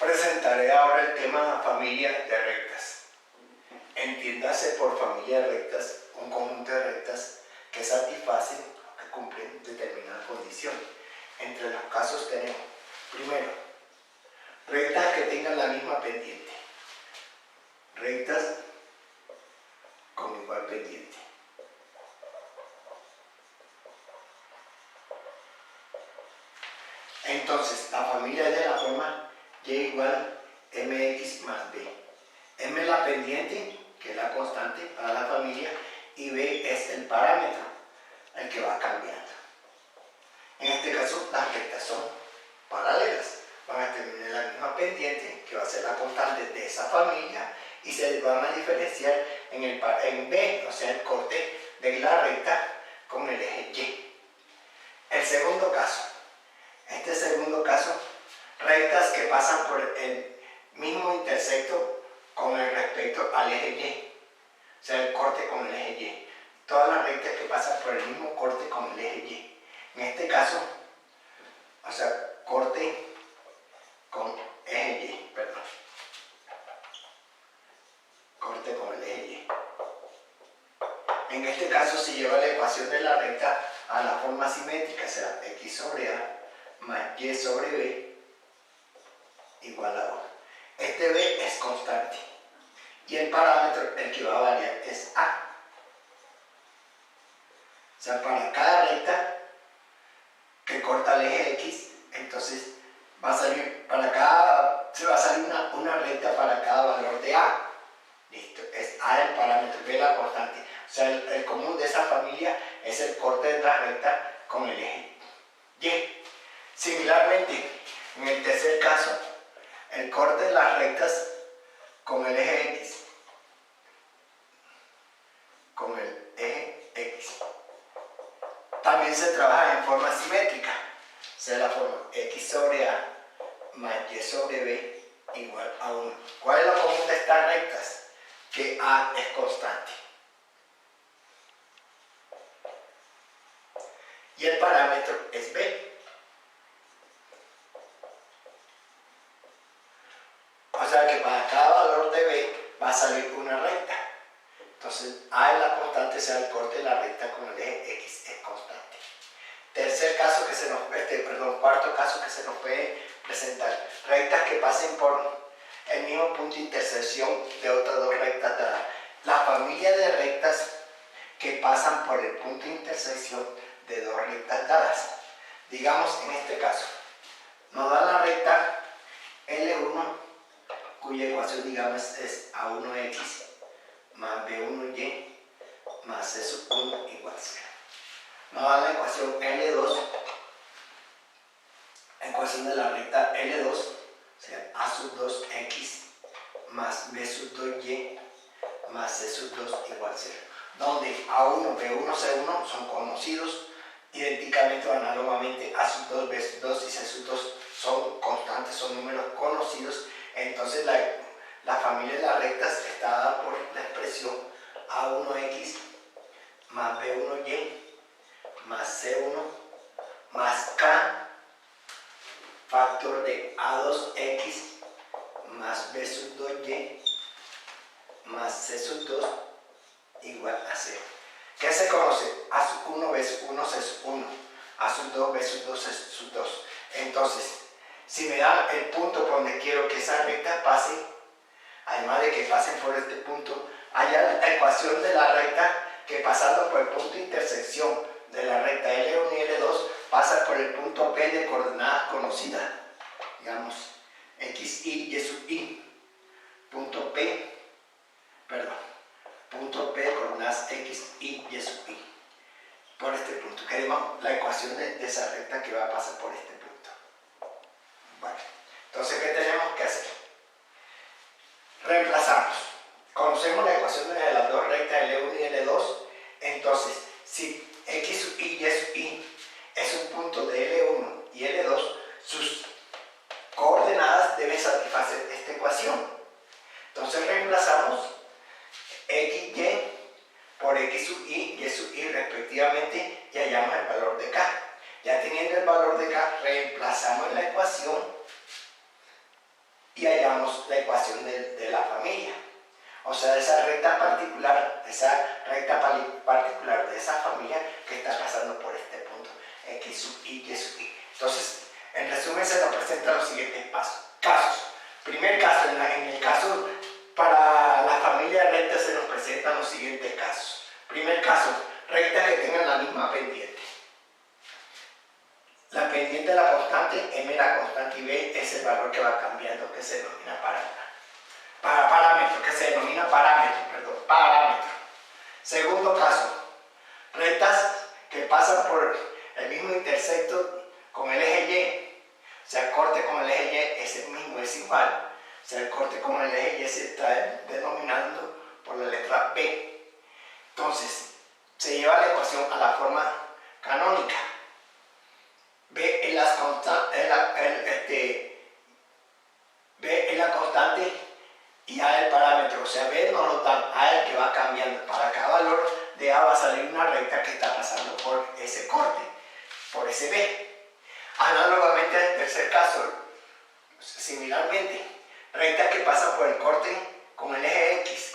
Presentaré ahora el tema familia de rectas. Entiéndase por familia de rectas un conjunto de rectas que satisfacen o que cumplen determinada condición. Entre los casos tenemos, primero, rectas que tengan la misma pendiente. Rectas con igual pendiente. Entonces, la familia es de la forma y igual mx más b. M es la pendiente, que es la constante para la familia, y b es el parámetro, el que va cambiando. En este caso, las rectas son paralelas. Van a tener la misma pendiente, que va a ser la constante de esa familia, y se van a diferenciar en B, o sea, el corte de la recta con el eje Y. El segundo caso. Este segundo caso, rectas que pasan por el mismo intersecto con respecto al eje Y. O sea, el corte con el eje Y. Todas las rectas que pasan por el mismo corte con el eje Y. En este caso, o sea, corte con eje Y, perdón. Corte con el eje Y. En este caso se lleva la ecuación de la recta a la forma simétrica, será x sobre a más y sobre b igual a 1. Este b es constante y el parámetro, el que va a variar, es a. O sea, para cada recta que corta el eje x, entonces va a salir se va a salir una recta para cada valor de a. Listo, es a el parámetro, b la constante. O sea, el común de esa familia es el corte de la recta con el eje y. Similarmente, en el tercer caso, el corte de las rectas con el eje x. Con el eje x. También se trabaja en forma simétrica. O sea, la forma x sobre a más y sobre b igual a 1. ¿Cuál es lo común de estas rectas? Que a es constante. Y el parámetro es b. O sea que para cada valor de b va a salir una recta. Entonces, a es la constante, sea el corte de la recta con el eje x es constante. Cuarto caso que se nos puede presentar. Rectas que pasen por el mismo punto de intersección de otras dos rectas dadas. La familia de rectas que pasan por el punto de intersección de dos rectas dadas. Digamos en este caso, nos da la recta L1, cuya ecuación digamos es A1x más B1y más C sub 1 igual a 0. Nos da la ecuación L2, ecuación de la recta L2, o sea A sub 2x más B sub 2y más C sub 2 igual a 0. Donde A1, B1, C1 son conocidos, idénticamente o análogamente A sub 2, B sub 2 y C sub 2 son constantes, son números conocidos. Entonces la familia de las rectas está dada por la expresión A1x más B1y más C1 más K factor de A2x más B sub 2y más C sub 2 igual a 0. ¿Qué se conoce? A sub 1, B sub 1, C sub 1, A sub 2, B sub 2, C sub 2. Entonces, si me dan el punto por donde quiero que esa recta pase, además de que pasen por este punto, haya la ecuación de la recta que pasando por el punto de intersección de la recta L1 y L2 pasa por el punto P de coordenadas conocidas. Digamos, x, y, y sub i. Punto P de coordenadas x, y sub i. Por este punto. Queremos la ecuación de esa recta que va a pasar por este punto. Bueno, entonces, ¿qué tenemos que hacer? Reemplazamos. Conocemos la ecuación de las dos rectas L1 y L2. Entonces, si x sub i y sub i es un punto de L1 y L2, sus coordenadas deben satisfacer esta ecuación. Entonces reemplazamos xy por x sub i y sub i respectivamente y hallamos el valor de k. Ya teniendo el valor de k, reemplazamos en la ecuación y hallamos la ecuación de la familia. O sea, esa recta particular de esa familia que está pasando por este punto, x sub y sub i. Entonces, en resumen, se nos presentan los siguientes casos. Primer caso, en el caso para la familia recta se nos presentan los siguientes casos. Primer caso, rectas que tengan la misma pendiente. La pendiente de la constante, m la constante y b es el valor que va cambiando, que se denomina parámetro. Segundo caso, rectas que pasan por el mismo intersecto con el eje y. O sea, el corte con el eje y es el mismo, es igual. O sea, el corte con el eje y se está denominando por la letra b. Entonces, se lleva la ecuación a la forma canónica. B es la constante y A el parámetro. O sea, B nos lo dan, A el que va cambiando. Para cada valor de A va a salir una recta que está pasando por ese corte, por ese B. Análogamente al tercer caso, similarmente, rectas que pasan por el corte con el eje X,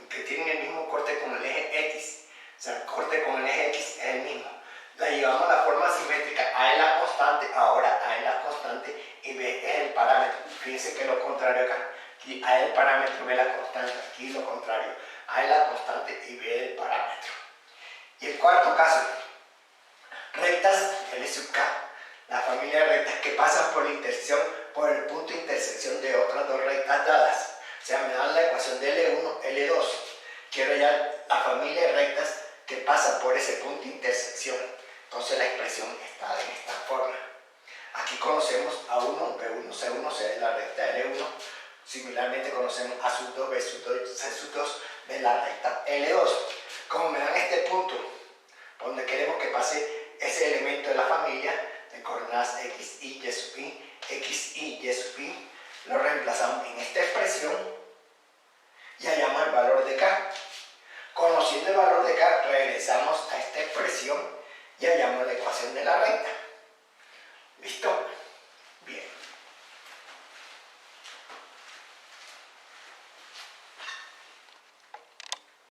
que tienen el mismo corte con el eje X. O sea, el corte con el eje X es el mismo. La llevamos a la forma simétrica. A es la constante, ahora A es la constante y B es el parámetro. Fíjense que es lo contrario acá. Aquí A es el parámetro, B es la constante. Aquí lo contrario. A es la constante y B es el parámetro. Y el cuarto caso, rectas L sub K. La familia de rectas que pasan por el punto de intersección de otras dos rectas dadas. O sea, me dan la ecuación de L1, L2. Quiero hallar la familia de rectas que pasa por ese punto de intersección. Entonces la expresión está en esta forma. Aquí conocemos A1, B1, C1, C de la recta L1. Similarmente conocemos A sub 2, B sub 2, C sub 2 de la recta L2. Como me dan este punto, donde queremos que pase ese elemento de la familia de coordenadas x, y, y sub i, x, y sub i, lo reemplazamos en esta expresión y hallamos el valor de k. Conociendo el valor de k, regresamos a esta expresión y hallamos la ecuación de la recta. ¿Listo? Bien.